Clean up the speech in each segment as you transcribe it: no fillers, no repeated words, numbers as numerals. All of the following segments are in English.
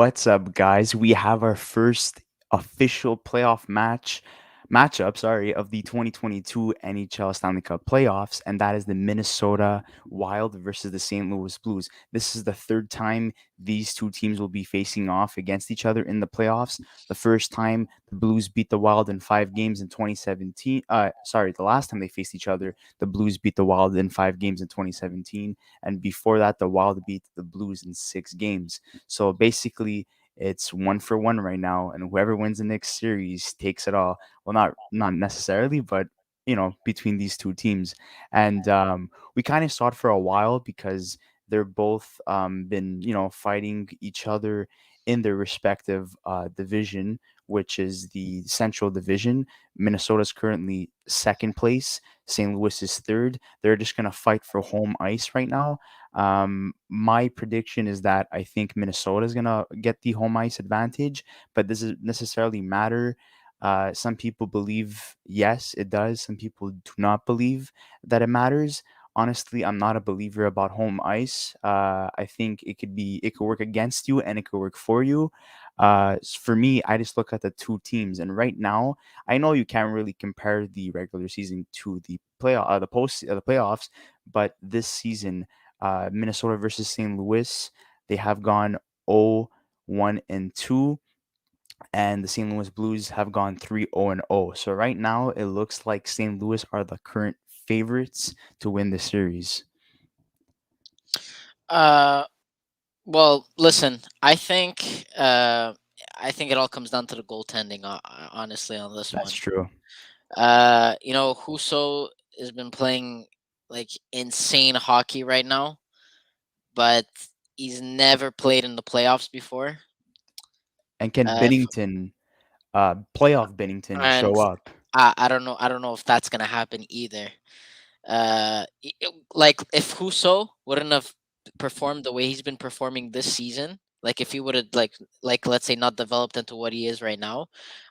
What's up, guys? We have our first official matchup, of the 2022 NHL Stanley Cup Playoffs, and that is the Minnesota Wild versus the St. Louis Blues. This is the third time these two teams will be facing off against each other in the playoffs. The first time the Blues beat the Wild in 5 games in 2017. The last time they faced each other, the Blues beat the Wild in 5 games in 2017, and before that, the Wild beat the Blues in 6 games. So basically, it's one for one right now, and whoever wins the next series takes it all. Well, not necessarily, but between these two teams, and we kind of saw it for a while because they're both been fighting each other in their respective division, which is the Central Division. Minnesota's currently second place. St. Louis is third. They're just gonna fight for home ice right now. My prediction is that I think Minnesota is gonna get the home ice advantage, but does it necessarily matter? Some people believe yes, it does. Some people do not believe that it matters. Honestly, I'm not a believer about home ice. I think it could work against you and it could work for you. For me, I just look at the two teams, and right now, I know you can't really compare the regular season to the playoffs, but this season, Minnesota versus St. Louis, they have gone 0-1-2, and the St. Louis Blues have gone 3-0-0. So right now, it looks like St. Louis are the current favorites to win the series. Uh, well, listen, I think it all comes down to the goaltending. Honestly, on this That's one, true. Huso has been playing like insane hockey right now, but he's never played in the playoffs before. And can If, playoff Bennington and show up? I don't know. I don't know if that's gonna happen either. Like if Huso wouldn't have performed the way he's been performing this season, like if he would have like let's say not developed into what he is right now,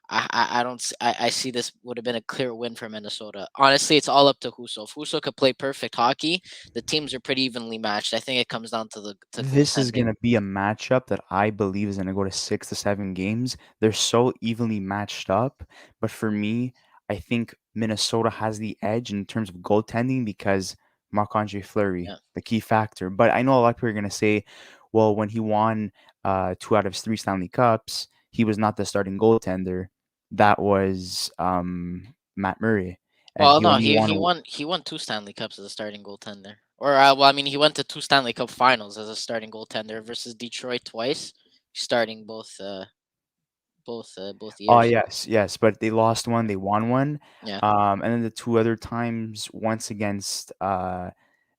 I don't I see this would have been a clear win for Minnesota. Honestly, it's all up to Huso. If Huso could play perfect hockey, the teams are pretty evenly matched. I think it comes down to the to This is goaltending. gonna be a matchup that I believe is gonna go to 6 to 7 games. They're so evenly matched up, but for me, I think Minnesota has the edge in terms of goaltending because Marc-Andre Fleury, Yeah. the key factor. But I know a lot of people are gonna say, well, when he won 2 out of 3 Stanley Cups, he was not the starting goaltender. That was Matt Murray, and Well, he no, only he won. won two Stanley Cups as a starting goaltender. Or well, I mean, he went to two Stanley Cup Finals as a starting goaltender versus Detroit twice, starting both Oh, years. yes, yes, but they lost one, they won one, Yeah. and then the 2 other times, once against,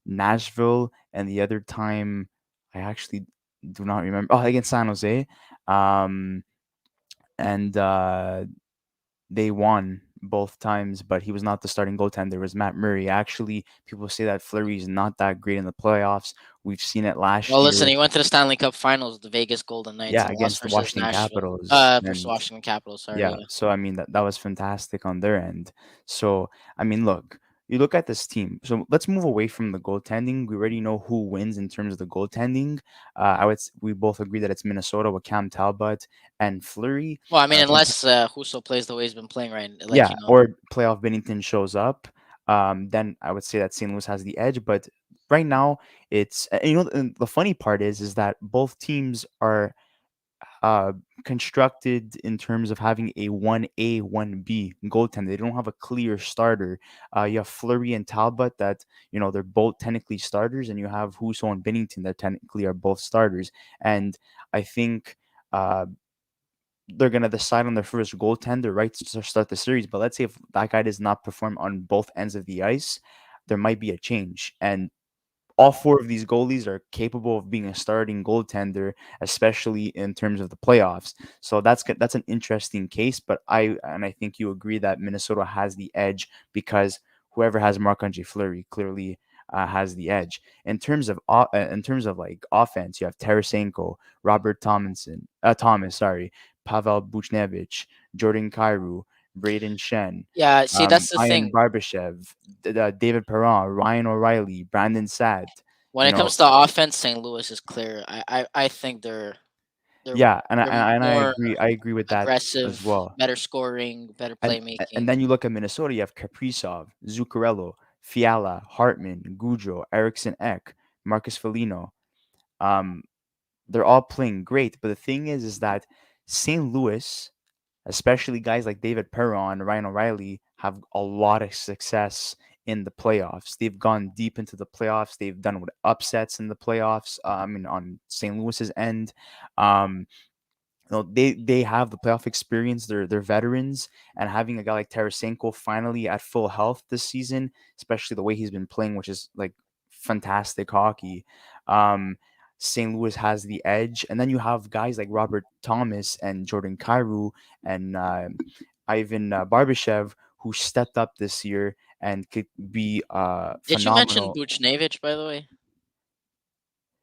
Nashville, and the other time, I actually do not remember. Oh, against San Jose, um, and, they won both times, but he was not the starting goaltender, it was Matt Murray. Actually, people say that Fleury is not that great in the playoffs. We've seen it Well, last listen, year. he went to the Stanley Cup Finals with the Vegas Golden Knights Yeah, and lost against the versus Washington Nashville. Capitals, Versus and Washington Capitals. Sorry. yeah, Yeah. so I mean that was fantastic on their end. So I mean, look, you look at this team. So let's move away from the goaltending. We already know who wins in terms of the goaltending. We both agree that it's Minnesota with Cam Talbot and Fleury. Well, I mean, In unless Huso plays the way he's been playing right, like Yeah, or playoff Bennington shows up, then I would say that St. Louis has the edge. But right now, it's and and the funny part is that both teams are uh, constructed in terms of having a 1A, 1B goaltender. They don't have a clear starter. You have Fleury and Talbot that, they're both technically starters, and you have Husso and Bennington that technically are both starters. And I think uh, they're going to decide on their first goaltender, right, to start the series. But let's say if that guy does not perform on both ends of the ice, there might be a change. And all four of these goalies are capable of being a starting goaltender, especially in terms of the playoffs. So that's an interesting case. But I think you agree that Minnesota has the edge because whoever has Marc-Andre Fleury clearly has the edge. In terms of like offense, you have Tarasenko, Thomas, sorry, Pavel Buchnevich, Jordan Kyrou, Braden Shen, yeah. See, that's the Ian thing. Barbashev, David Perron, Ryan O'Reilly, Brandon Saad. When You it know, comes to offense, St. Louis is clear. I think they're. They're Yeah, and they're I more agree. I agree with that as aggressive, well. better scoring, better And playmaking. then you look at Minnesota. You have Kaprizov, Zuccarello, Fiala, Hartman, Goudreau, Eriksson Ek, Marcus Foligno. Um, they're all playing great. But the thing is that St. Louis, especially guys like David Perron, Ryan O'Reilly, have a lot of success in the playoffs. They've gone deep into the playoffs. They've done with upsets in the playoffs. I mean, on St. Louis's end, um, they have the playoff experience. They're veterans, and having a guy like Tarasenko finally at full health this season, especially the way he's been playing, which is like fantastic hockey. Um, St. Louis has the edge, and then you have guys like Robert Thomas and Jordan Kyrou and Ivan Barbashev who stepped up this year and could be Did you mention phenomenal. Buchnevich, by the way?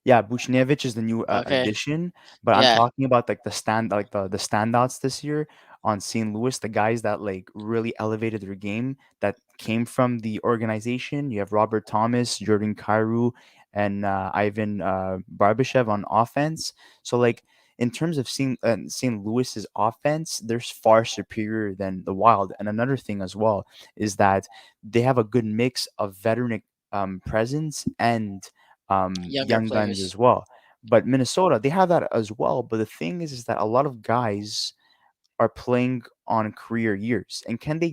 Yeah, Buchnevich is the new Okay. addition, but I'm Yeah. talking about like the standouts this year on St. Louis, the guys that like really elevated their game that came from the organization. You have Robert Thomas, Jordan Kyrou, and Ivan Barbashev on offense. So like in terms of St. Louis's offense, they're far superior than the Wild. And another thing as well is that they have a good mix of veteran presence and Younger young guns players. as well. But Minnesota, they have that as well. But the thing is that a lot of guys are playing on career years, and can they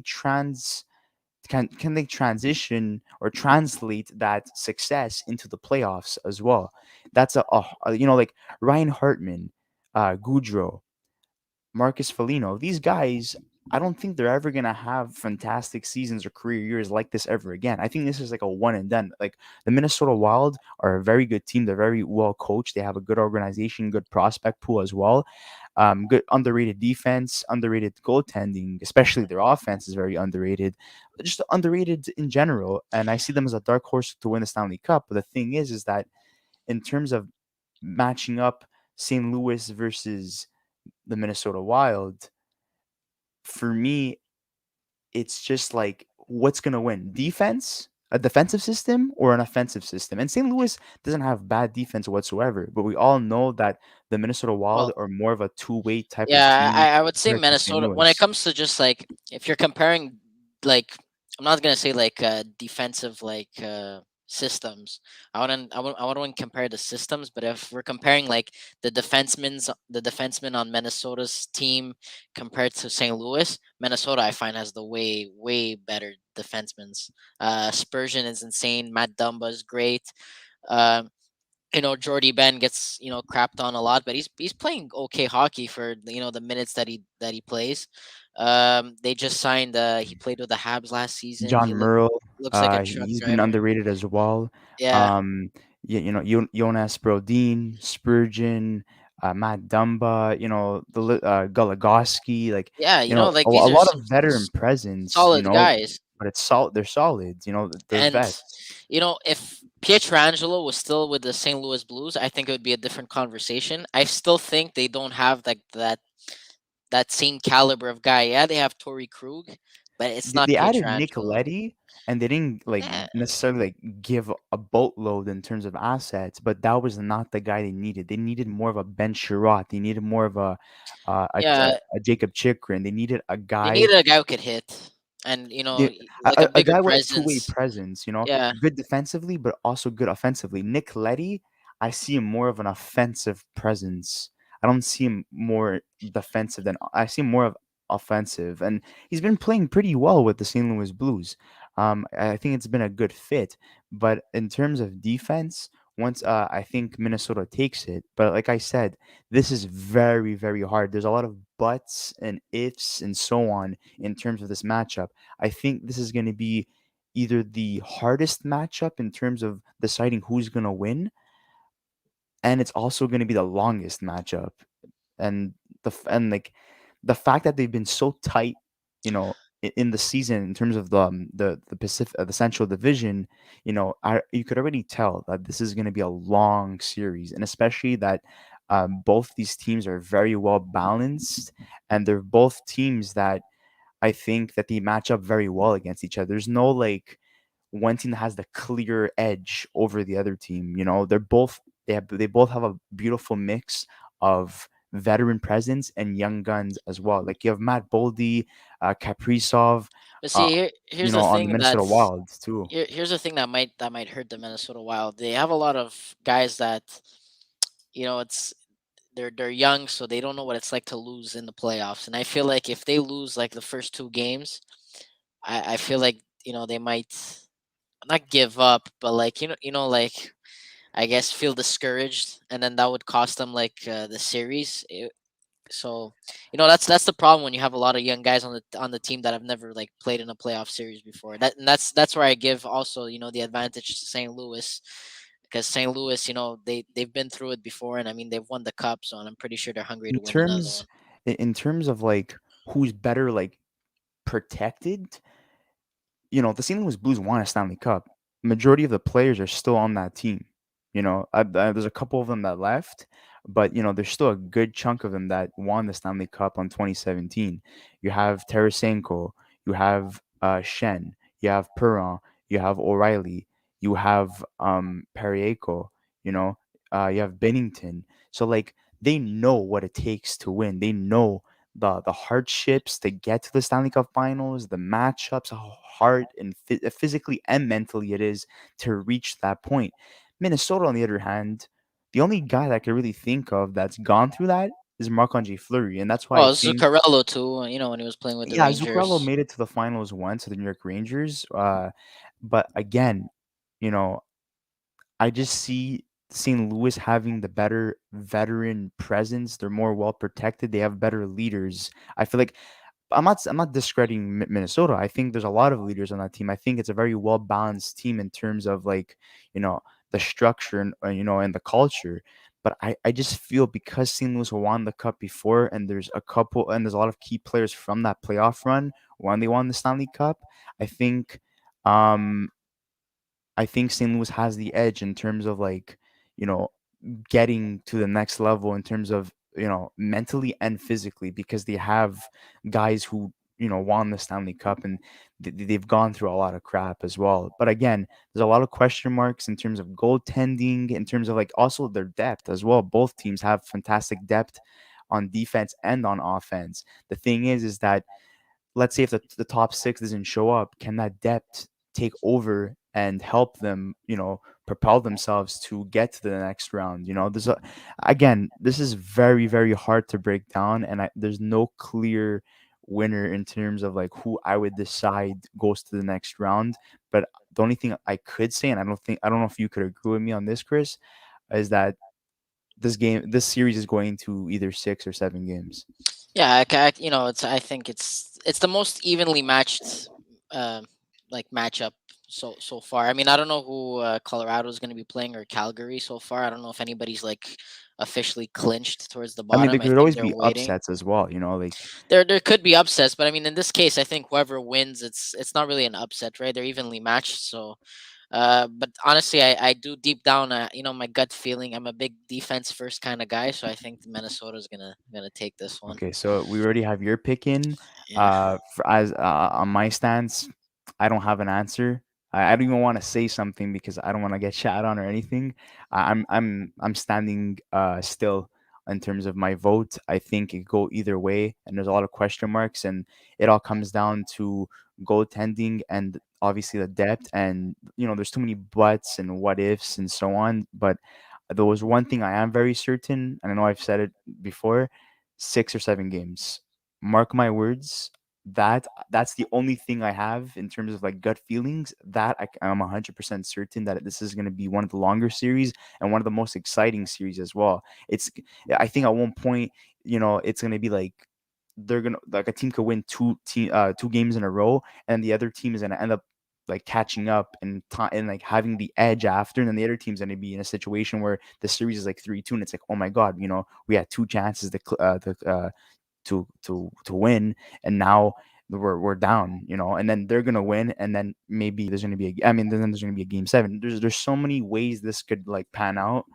transition or translate that success into the playoffs as well? That's like Ryan Hartman, Goudreau, Marcus Foligno, these guys, I don't think they're ever gonna have fantastic seasons or career years like this ever again. I think this is like a one and done. Like the Minnesota Wild are a very good team. They're very well coached. They have a good organization, good prospect pool as well. Good underrated defense, underrated goaltending, especially their offense is very underrated. Just underrated in general. And I see them as a dark horse to win the Stanley Cup. But the thing is that in terms of matching up St. Louis versus the Minnesota Wild, for me, it's just like what's gonna win? Defense, a defensive system, or an offensive system? And St. Louis doesn't have bad defense whatsoever, but we all know that the Minnesota Wild Well, are more of a two-way type of yeah, team I would say compared to St. Minnesota when it Louis. comes to just like if you're comparing like I'm not gonna say like defensive like systems. I wouldn't compare the systems, but if we're comparing like the defensemen on Minnesota's team compared to St. Louis, Minnesota I find has the way better defensemen. Spurgeon is insane. Matt Dumba is great. Um, Jordy Ben gets crapped on a lot, but he's playing okay hockey for the minutes that he plays. They just signed. He played with the Habs last season. John He Merle, looks like a truck he's been driver. underrated as well. Yeah, Um, Jonas Brodin, Spurgeon, Matt Dumba, Goligoski, like yeah. a Like these are lot of some veteran presence, solid guys. but it's solid. They're solid. They're And vets. if Pietrangelo was still with the St. Louis Blues, I think it would be a different conversation. I still think they don't have like that same caliber of guy. Yeah, they have Torrey Krug, but it's not They added Nick Pietrangelo. Leddy, and they didn't like Yeah, necessarily like give a boatload in terms of assets, but that was not the guy they needed. They needed more of a Ben Sherratt. They needed more of yeah. a Jacob Chikrin. They needed a They guy, needed a guy who could hit, and like a a bigger guy with a two-way presence. presence, Yeah, good defensively, but also good offensively. Nick Leddy, I see him more of an offensive presence. I don't see him more defensive than I see him more of offensive, and he's been playing pretty well with the St. Louis Blues. I think it's been a good fit, but in terms of defense, once I think Minnesota takes it, but like I said, this is very, very hard. There's a lot of buts and ifs and so on in terms of this matchup. I think this is going to be either the hardest matchup in terms of deciding who's going to win, and it's also going to be the longest matchup. And like the fact that they've been so tight, in the season in terms of the Pacific, the Central Division, you could already tell that this is going to be a long series, and especially that both these teams are very well balanced, and they're both teams that I think that they match up very well against each other. There's no like one team that has the clear edge over the other team. They both have a beautiful mix of veteran presence and young guns as well. Like you have Matt Boldy, Kaprizov, But uh, see, here's the on the thing Minnesota that's Wilds too. here's the thing that might hurt the Minnesota Wild. They have a lot of guys that it's they're young, so they don't know what it's like to lose in the playoffs. And I feel like if they lose like the first two games, I feel like they might not give up, but like like I guess feel discouraged, and then that would cost them like the series. So that's the problem when you have a lot of young guys on the team that have never like played in a playoff series before. That's where I give also the advantage to St. Louis, because St. Louis they've been through it before, and I mean they've won the cup, so I'm pretty sure they're hungry In to win another terms one. in terms of like who's better like protected, you know, the St. Louis Blues won a Stanley Cup. Majority of the players are still on that team. You know, there's a couple of them that left, but you know, there's still a good chunk of them that won the Stanley Cup on 2017. You have Tarasenko, you have Shen, you have Perron, you have O'Reilly, you have Parieko, you know, you have Bennington. So like they know what it takes to win. They know the hardships to get to the Stanley Cup Finals, the matchups, how hard and physically and mentally it is to reach that point. Minnesota, on the other hand, the only guy that I could really think of that's gone through that is Marc-Andre Fleury, and that's why I Well, think, Zuccarello too, when he was playing with the yeah, Zuccarello Rangers. made it to the finals once to the New York Rangers, but again, you know, I just see St. Louis having the better veteran presence. They're more well protected. They have better leaders. I feel like I'm not discrediting Minnesota. I think there's a lot of leaders on that team. I think it's a very well balanced team in terms of like, you know, the structure and and the culture. But I just feel because St. Louis won the cup before, and there's a lot of key players from that playoff run when they won the Stanley Cup. I think um I think St. Louis has the edge in terms of like, you know, getting to the next level in terms of, you know, mentally and physically because they have guys who, you know, won the Stanley Cup and they've gone through a lot of crap as well. But again, there's a lot of question marks in terms of goaltending, in terms of like also their depth as well. Both teams have fantastic depth on defense and on offense. The thing is that let's say if the top six doesn't show up, can that depth take over and help them, you know, propel themselves to get to the next round? You know, again, this is very, very hard to break down, and there's no clear winner in terms of like who I would decide goes to the next round. But the only thing I could say, and I don't know if you could agree with me on this, Chris, is that this series is going to either 6 or 7 games. Yeah, it's I think it's the most evenly matched uh, like matchup so far. I mean, I don't know who Colorado is going to be playing, or Calgary so far. I don't know if anybody's like officially clinched towards the I mean, there bottom. I could think always they're be waiting. upsets as well, you know, like There could be upsets, but I mean, in this case, I think whoever wins, it's not really an upset, right? They're evenly matched. So, but honestly, I do deep down, my gut feeling. I'm a big defense first kind of guy, so I think Minnesota's gonna take this one. okay, so we already have your pick in. Yeah. As on my stance, I don't have an answer. I don't even want to say something because I don't want to get shot on or anything. I'm standing still in terms of my vote. I think it go either way, and there's a lot of question marks, and it all comes down to goaltending and obviously the depth, and you know, there's too many buts and what ifs and so on. But there was one thing I am very certain, and I know I've said it before: 6 or 7 games. Mark my words. That's the only thing I have in terms of like gut feelings. That I'm 100% certain that this is going to be one of the longer series and one of the most exciting series as well. It's I think at one point, you know, it's going to be like they're gonna like a team could win 2 games in a row, and the other team is gonna end up like catching up and and like having the edge after, and then the other team's gonna be in a situation where the series is like 3-2, and it's like, oh my god, you know, we had 2 chances to win, and now we're down, you know, and then they're gonna win, and then maybe there's gonna be I mean, then there's gonna be a game 7. There's so many ways this could like pan out,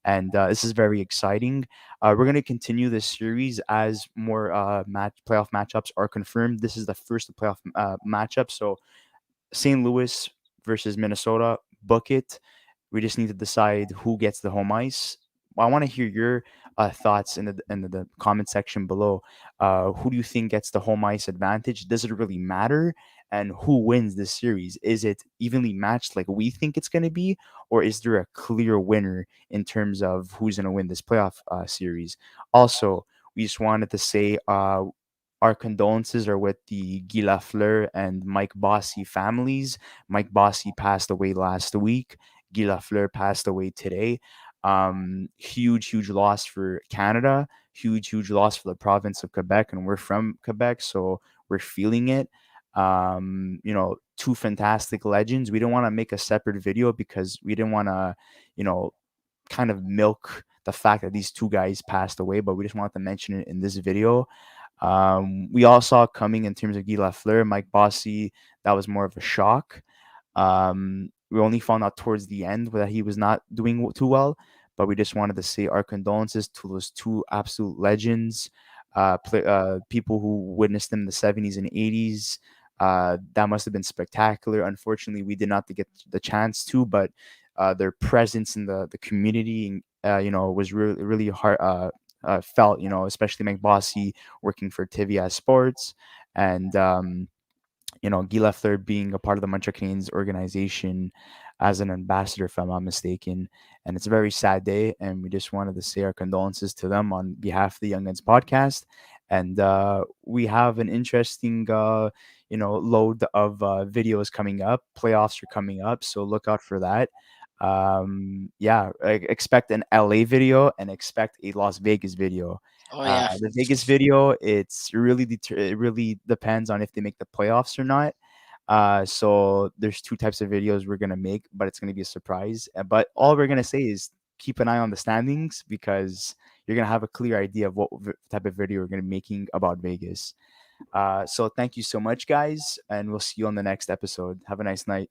and this is very exciting. We're gonna continue this series as more match playoff matchups are confirmed. This is the first playoff matchup, so St. Louis versus Minnesota, book it. We just need to decide who gets the home ice. I want to hear your thoughts in the comment section below. Who do you think gets the home ice advantage? Does it really matter? And who wins this series? Is it evenly matched like we think it's going to be, or is there a clear winner in terms of who's going to win this playoff series? Also, we just wanted to say our condolences are with the Guy Lafleur and Mike Bossy families. Mike Bossy passed away last week. Guy Lafleur passed away today. Huge, huge loss for Canada. Huge, huge loss for the province of Quebec, and we're from Quebec, so we're feeling it. Two fantastic legends. We don't want to make a separate video because we didn't want to, you know, kind of milk the fact that these two guys passed away, but we just wanted to mention it in this video. We all saw it coming in terms of Guy Lafleur, Mike Bossy. That was more of a shock. We only found out towards the end that he was not doing too well, but we just wanted to say our condolences to those two absolute legends, people who witnessed them in the 70s and 80s. That must have been spectacular. Unfortunately, we did not get the chance to, but their presence in the community, was really, really hard. Felt, especially Mike Bossy working for Tivia Sports, and Guy Leffler being a part of the Montreal Canadiens organization as an ambassador, if I'm not mistaken. And it's a very sad day, and we just wanted to say our condolences to them on behalf of the Young Guns podcast. And we have an interesting, load of videos coming up. Playoffs are coming up, so look out for that. Yeah, expect an LA video and expect a Las Vegas video. Oh yeah. The Vegas video, it really depends on if they make the playoffs or not. So there's two types of videos we're gonna make, but it's gonna be a surprise. But all we're gonna say is keep an eye on the standings because you're gonna have a clear idea of what type of video we're gonna be making about Vegas. So thank you so much, guys, and we'll see you on the next episode. Have a nice night.